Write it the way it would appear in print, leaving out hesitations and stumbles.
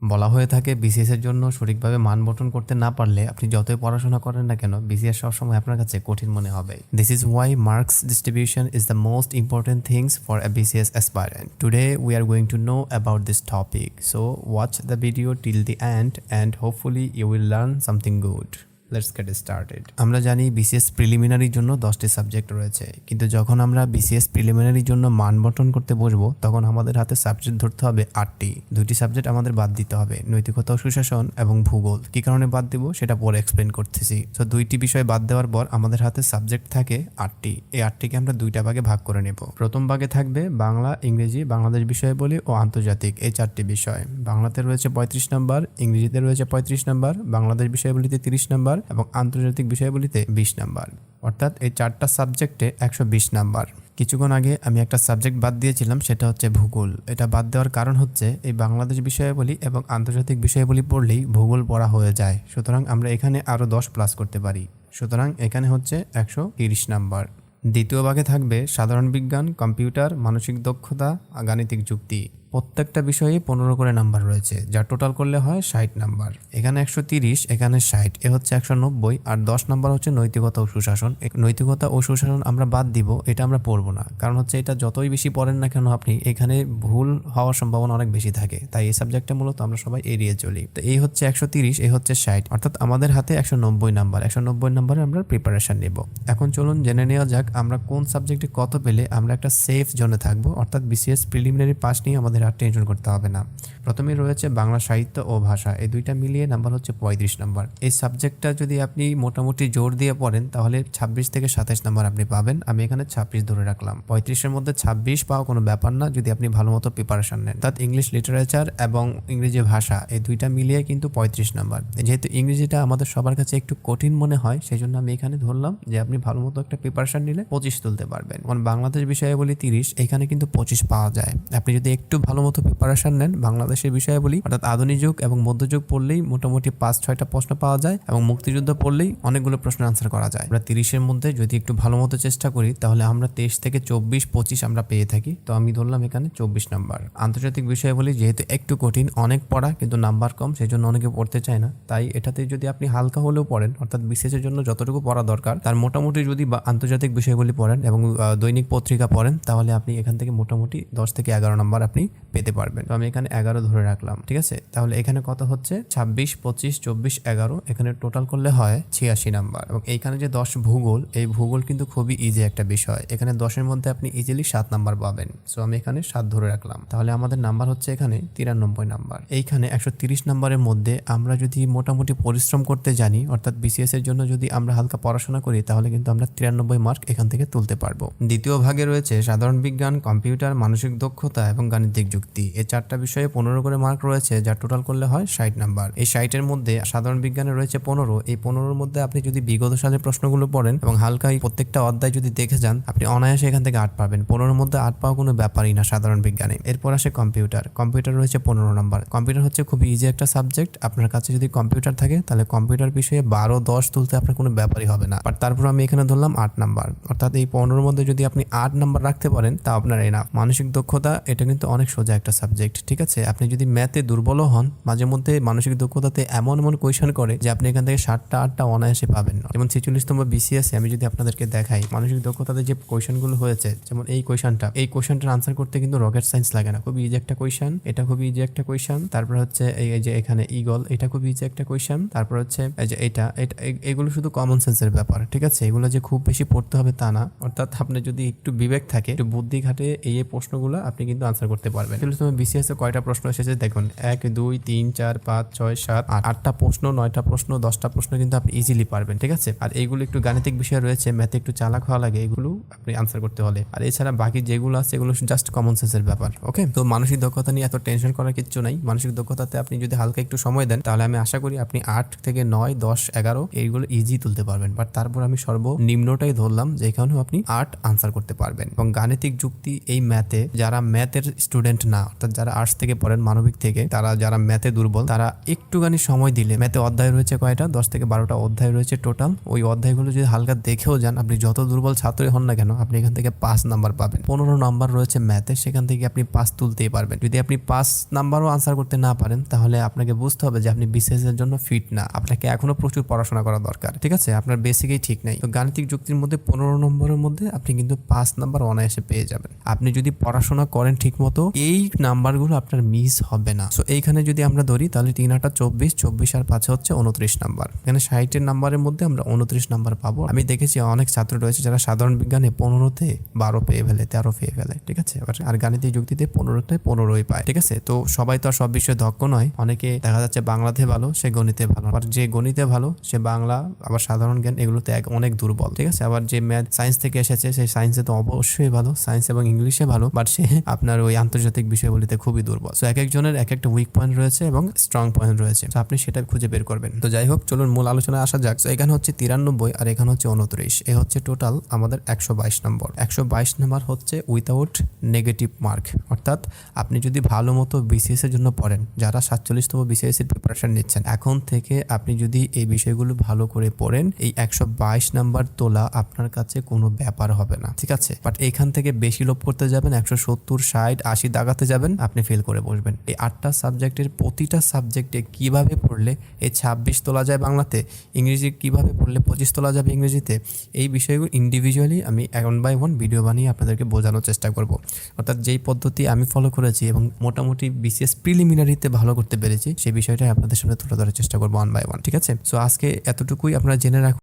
বলা হয়ে থাকে বিসিএস এর জন্য সঠিকভাবে মান বন্টন করতে না পারলে আপনি যতই পড়াশোনা করেন না কেন বিসিএস সবসময় আপনার কাছে কঠিন মনে হবে। This is why marks distribution is the most important things for a BCS aspirant. Today we are going to know about this topic, so watch the video till the end and hopefully you will learn something good. Let's get started. আমরা জানি BCS প্রিলিমিনারির জন্য 10টি subject রয়েছে, কিন্তু যখন আমরা BCS প্রিলিমিনারির জন্য মান বন্টন করতে বসবো তখন আমাদের হাতে সাবজেক্ট ধরতে হবে 8টি। 2টি সাবজেক্ট আমাদের বাদ দিতে হবে, নৈতিকতা ও সুশাসন এবং ভূগোল। কি কারণে বাদ দিব সেটা পরে এক্সপ্লেন করতেছি। তো 2টি বিষয় বাদ দেওয়ার পর আমাদের হাতে সাবজেক্ট থাকে 8টি। এই 8টিকে আমরা 2টা ভাগে ভাগ করে নেব। প্রথম ভাগে থাকবে বাংলা, ইংরেজি, বাংলাদেশ বিষয়াবলী ও আন্তর্জাতিক, এই 4টি বিষয়। বাংলাতে রয়েছে 35 নম্বর, ইংরেজিতে রয়েছে 35 নম্বর, বাংলাদেশ বিষয়াবলীতে 30 নম্বর এবং আন্তর্জাতিক বিষয়াবলীতে 20 নাম্বার। অর্থাৎ এই 4টা সাবজেক্টে 120 নাম্বার। কিছুক্ষণ আগে আমি একটা সাবজেক্ট বাদ দিয়েছিলাম, সেটা হচ্ছে ভূগোল। এটা বাদ দেওয়ার কারণ হচ্ছে এই বাংলাদেশ বিষয়াবলী এবং আন্তর্জাতিক বিষয়াবলী পড়লেই ভূগোল পড়া হয়ে যায়, সুতরাং আমরা এখানে আরও 10 প্লাস করতে পারি। সুতরাং এখানে হচ্ছে 130 নাম্বার। দ্বিতীয় ভাগে থাকবে সাধারণ বিজ্ঞান, কম্পিউটার, মানসিক দক্ষতা, গাণিতিক যুক্তি। প্রত্যেকটা বিষয়ে 15 করে নাম্বার রয়েছে, যা টোটাল করলে হয় 60 নাম্বার। এখানে 130, এখানে 60, এ হচ্ছে 190। আর 10 নাম্বার হচ্ছে নৈতিকতা ও সুশাসন। নৈতিকতা ও সুশাসন আমরা বাদ দিব, এটা আমরা পড়বো না, কারণ হচ্ছে এটা যতই বেশি পড়েন না কেন আপনি এখানে ভুল হওয়ার সম্ভাবনা অনেক বেশি থাকে, তাই এই সাবজেক্টটা মূলত আমরা সবাই এড়িয়ে চলি। তো এই হচ্ছে 130, এই হচ্ছে 60, অর্থাৎ আমাদের হাতে 190 নাম্বার। 190 নাম্বারে আমরা প্রিপারেশন নেব। এখন চলুন জেনে নেওয়া যাক আমরা কোন সাবজেক্টে কত পেলে আমরা একটা সেফ জোনে থাকবো, অর্থাৎ বিসিএস প্রিলিমিনারি পাস নিয়ে আমাদের আর টেনশন করতে হবে না। প্রথমে রয়েছে বাংলা সাহিত্য ও ভাষা, এই 2টা মিলিয়ে নাম্বার হচ্ছে 35 নাম্বার। এই সাবজেক্টটা যদি আপনি মোটামুটি জোর দিয়ে পড়েন তাহলে 26 থেকে 27 নাম্বার আপনি পাবেন। আমি এখানে 26 ধরে রাখলাম। 35-এর মধ্যে 26 পাওয়া কোনো ব্যাপার না যদি আপনি ভালো মতো প্রিপারেশন নেন। অর্থাৎ ইংলিশ লিটারেচার এবং ইংরেজি ভাষা এই 2টা মিলিয়ে কিন্তু 35 নাম্বার। যেহেতু ইংরেজিটা আমাদের সবার কাছে একটু কঠিন মনে হয়, সেই জন্য আমি এখানে ধরলাম যে আপনি ভালো মতো একটা প্রিপারেশন নিলে 25 তুলতে পারবেন। কারণ বাংলাদেশ বিষয়াবলী 30, এখানে কিন্তু 25 পাওয়া যায়। আপনি যদি একটু ভালো মতো প্রিপারেশন নেন বাংলাদেশের বিষয়াবলী অর্থাৎ আধুনিক যুগ এবং মধ্যযুগ পড়লেই মোটামুটি 5-6টা প্রশ্ন পাওয়া যায় এবং মুক্তিযুদ্ধ পড়লেই অনেকগুলো প্রশ্ন আনসার করা যায়। আমরা 30-এর মধ্যে যদি একটু ভালো মতো চেষ্টা করি তাহলে আমরা 23 থেকে 24-25 আমরা পেয়ে থাকি। তো আমি ধরলাম এখানে 24 নাম্বার। আন্তর্জাতিক বিষয়াবলী যেহেতু একটু কঠিন, অনেক পড়া কিন্তু নাম্বার কম, সেই জন্য অনেকে পড়তে চায় না। তাই এটাতে যদি আপনি হালকা হলেও পড়েন, অর্থাৎ বিসিএস এর জন্য যতটুকু পড়া দরকার তার মোটামুটি যদি আন্তর্জাতিক বিষয়গুলি পড়েন এবং দৈনিক পত্রিকা পড়েন তাহলে আপনি এখান থেকে মোটামুটি 10 থেকে 11 নাম্বার আপনি পেতে পারবেন। তো আমি এখানে 11 ধরে রাখলাম, ঠিক আছে। তাহলে এখানে কত হচ্ছে 26, 25, 24, 11, এখানে টোটাল করলে হয় 86 নাম্বার। এবং এইখানে যে 10 ভূগোল, এই ভূগোল কিন্তু খুবই ইজি একটা বিষয়। এখানে 10-এর মধ্যে আপনি ইজিলি 7 নাম্বার পাবেন। সো আমি এখানে 7 ধরে রাখলাম। তাহলে আমাদের নাম্বার হচ্ছে এখানে 93 নাম্বার। এইখানে 130 নাম্বারের মধ্যে আমরা যদি মোটামুটি পরিশ্রম করতে জানি, অর্থাৎ বিসিএস এর জন্য যদি আমরা হালকা পড়াশোনা করি তাহলে কিন্তু আমরা 93 মার্ক এখান থেকে তুলতে পারবো। দ্বিতীয় ভাগে রয়েছে সাধারণ বিজ্ঞান, কম্পিউটার, মানসিক দক্ষতা এবং গাণিতিক যুক্তি। এই 4টা বিষয়ে 15 করে মার্ক রয়েছে, যা টোটাল করলে হয় 60 নাম্বার। এই 60-এর মধ্যে সাধারণ বিজ্ঞানে রয়েছে 15। এই 15-এর মধ্যে আপনি যদি বিগত সালের প্রশ্নগুলো পড়েন এবং হালকা প্রত্যেকটা অধ্যায় যদি দেখে যান আপনি অনায়াসে এখান থেকে 8 পাবেন। 15-এর মধ্যে 8 পাওয়া কোনো ব্যাপারই না সাধারণ বিজ্ঞানে। এরপর আসে কম্পিউটার। কম্পিউটার রয়েছে 15 নাম্বার। কম্পিউটার হচ্ছে খুবই ইজি একটা সাবজেক্ট। আপনার কাছে যদি কম্পিউটার থাকে তাহলে কম্পিউটার বিষয়ে 12, 10 তুলতে আপনার কোনো ব্যাপারই হবে না। বাট তারপর আমি এখানে ধরলাম 8 নাম্বার। অর্থাৎ এই 15-এর মধ্যে যদি আপনি 8 নাম্বার রাখতে পারেন তা আপনার এনাফ। মানসিক দক্ষতা, এটা কিন্তু অনেক সোজা একটা সাবজেক্ট, ঠিক আছে। আপনি যদি ম্যাথে দুর্বলও হন, মাঝে মধ্যে মানসিক দক্ষতাতে এমন কোয়েশ্চেন করে যে আপনি এখান থেকে 7টা 8টা অনায়াসে পাবেন না। যেমন 46তম বিসিএস আমি যদি আপনাদেরকে দেখাই, মানসিক দক্ষতাতে যে কোয়েশ্চেনগুলো হয়েছে, যেমন এই কোয়েশ্চেনটার আনসার করতে কিন্তু রকেট সায়েন্স লাগে না, খুবই ইজি একটা কোয়েশ্চেন। এটা খুবই ইজি একটা কোয়েশ্চেন। তারপর হচ্ছে এই যে এখানে ইগল, এটা খুবই ইজি একটা কোয়েশ্চেন। তারপর হচ্ছে এই যে এটা এগুলো শুধু কমন সেন্সের ব্যাপার, ঠিক আছে। এগুলো যে খুব বেশি পড়তে হবে তা না, অর্থাৎ আপনার যদি একটু বিবেক থাকে, একটু বুদ্ধি ঘাটে এই প্রশ্নগুলো আপনি কিন্তু আনসার করতে পারবেন। তাহলে তুমি বিসিএস এ কয়টা প্রশ্ন এসেছে দেখুন, 1, 2, 3, 4, 5, 6, 7, 8টা প্রশ্ন, 9টা প্রশ্ন, 10টা প্রশ্ন কিন্তু আপনি ইজিলি পারবেন, ঠিক আছে। আর এইগুলো একটু গাণিতিক বিষয় রয়েছে, ম্যাথে একটু চালাক হওয়া লাগে, এগুলো আপনি আনসার করতে হলে। আর এছাড়া বাকি যেগুলো আছে এগুলো জাস্ট কমন সেন্সের ব্যাপার, ওকে। তো মানসিক দক্ষতা নিয়ে এত টেনশন করার কিছু নাই। মানসিক দক্ষতাতে আপনি যদি হালকা একটু সময় দেন তাহলে আমি আশা করি আপনি 8 থেকে 9, 10, 11 এইগুলো ইজি তুলতে পারবেন। বাট তারপর আমি সর্বনিম্নটাই ধরলাম যে এখানেও আপনি 8 আনসার করতে পারবেন। এবং গাণিতিক যুক্তি, এই ম্যাথে যারা ম্যাথের স্টুডেন্ট স্টুডেন্ট না, অর্থাৎ যারা আর্টস থেকে পড়েন, মানবিক থেকে, তারা যারা ম্যাথে দুর্বল, তারা একটুখানি সময় দিলে, ম্যাথে অধ্যায় রয়েছে কয়টা, 10 থেকে 12টা অধ্যায় রয়েছে টোটাল, ওই অধ্যায়গুলো যদি হালকা দেখেও যান, আপনি যত দুর্বল ছাত্রই হন না কেন, আপনি এখান থেকে 5 নাম্বার পাবেন। 15 নাম্বার রয়েছে ম্যাথে, সেখান থেকে আপনি 5 তুলতেই পারবেন। যদি আপনি 5 নাম্বারও আনসার করতে না পারেন, তাহলে আপনাকে বুঝতে হবে যে আপনি বিসিএস এর জন্য ফিট না, আপনাকে এখনো প্রচুর পড়াশোনা করা দরকার। ঠিক আছে, আপনার বেসিকই ঠিক নাই। তো গাণিতিক যুক্তির মধ্যে 15 নম্বরের মধ্যে আপনি কিন্তু 5 নাম্বার অনায়াসে পেয়ে যাবেন। আপনি যদি পড়াশোনা করেন ঠিক মতো, এই নাম্বারগুলো আপনার মিস হবে না। সো এইখানে যদি আমরা ধরি, তাহলে 3 8 24, 24 আর 5 হচ্ছে 29 নাম্বার। এখানে 60 এর নাম্বারের মধ্যে আমরা 29 নাম্বার পাবো। আমি দেখেছি অনেক ছাত্র রয়েছে যারা সাধারণ বিজ্ঞানে 15তে 12 পেয়ে ফেলে, 13 পেয়ে ফেলে। ঠিক আছে, আর গাণিতিক যুক্তিতে 15তে 15ই পায়। ঠিক আছে, তো সবাই তো আর সব বিষয়ে দক্ষ নয়। অনেকে দেখা যাচ্ছে বাংলাতে ভালো, সে গণিতে ভালো, আবার যে গণিতে ভালো সে বাংলা আবার সাধারণ জ্ঞান এগুলোতে অনেক দুর্বল। ঠিক আছে, আবার যে ম্যাথ সায়েন্স থেকে এসেছে সেই সায়েন্সে তো অবশ্যই ভালো, সায়েন্স এবং ইংলিশে ভালো, বাট সে আপনার ওই আন্তর্জাতিক বিষয়গুলিতে খুবই দুর্বল। সো এক একজনের এক একটা উইক পয়েন্ট রয়েছে এবং স্ট্রং পয়েন্ট রয়েছে, তো আপনি সেটা খুঁজে বের করবেন। তো যাই হোক, চলুন মূল আলোচনায় আসা যাক। এখানে হচ্ছে 93 আর এখানে হচ্ছে 29, এ হচ্ছে টোটাল আমাদের 122 নম্বর। 122 নম্বর হচ্ছে উইথাউট নেগেটিভ মার্ক, অর্থাৎ আপনি যদি ভালো মতো বিসিএস এর জন্য পড়েন, যারা 47তম বিসিএস এর প্রিপারেশন নিচ্ছেন, এখন থেকে আপনি যদি এই বিষয়গুলো ভালো করে পড়েন, এই 122 নাম্বার তোলা আপনার কাছে কোনো ব্যাপার হবে না। ঠিক আছে, বাট এখান থেকে বেশি লোভ করতে যাবেন, 170, 60, 80 দাগাতে যাবেন, আপনি ফেল করে বসবেন। এই 8টা সাবজেক্টের প্রতিটা সাবজেক্টে কিভাবে পড়লে এই 26 তোলা যায় বাংলাতে, ইংরেজি কিভাবে পড়লে 25 তোলা যাবে ইংরেজিতে, এই বিষয়গুলো ইন্ডিভিজুয়ালি আমি 1 by 1 ভিডিও বানিয়ে আপনাদেরকে বোঝানোর চেষ্টা করব। অর্থাৎ যেই পদ্ধতি আমি ফলো করেছি এবং মোটামুটি বিসিএস প্রিলিমিনারিতে ভালো করতে পেরেছি, সেই বিষয়টাই আপনাদের সামনে তুলে ধরার চেষ্টা করবো 1 by 1। ঠিক আছে, সো আজকে এতটুকুই আপনারা জেনে রাখুন।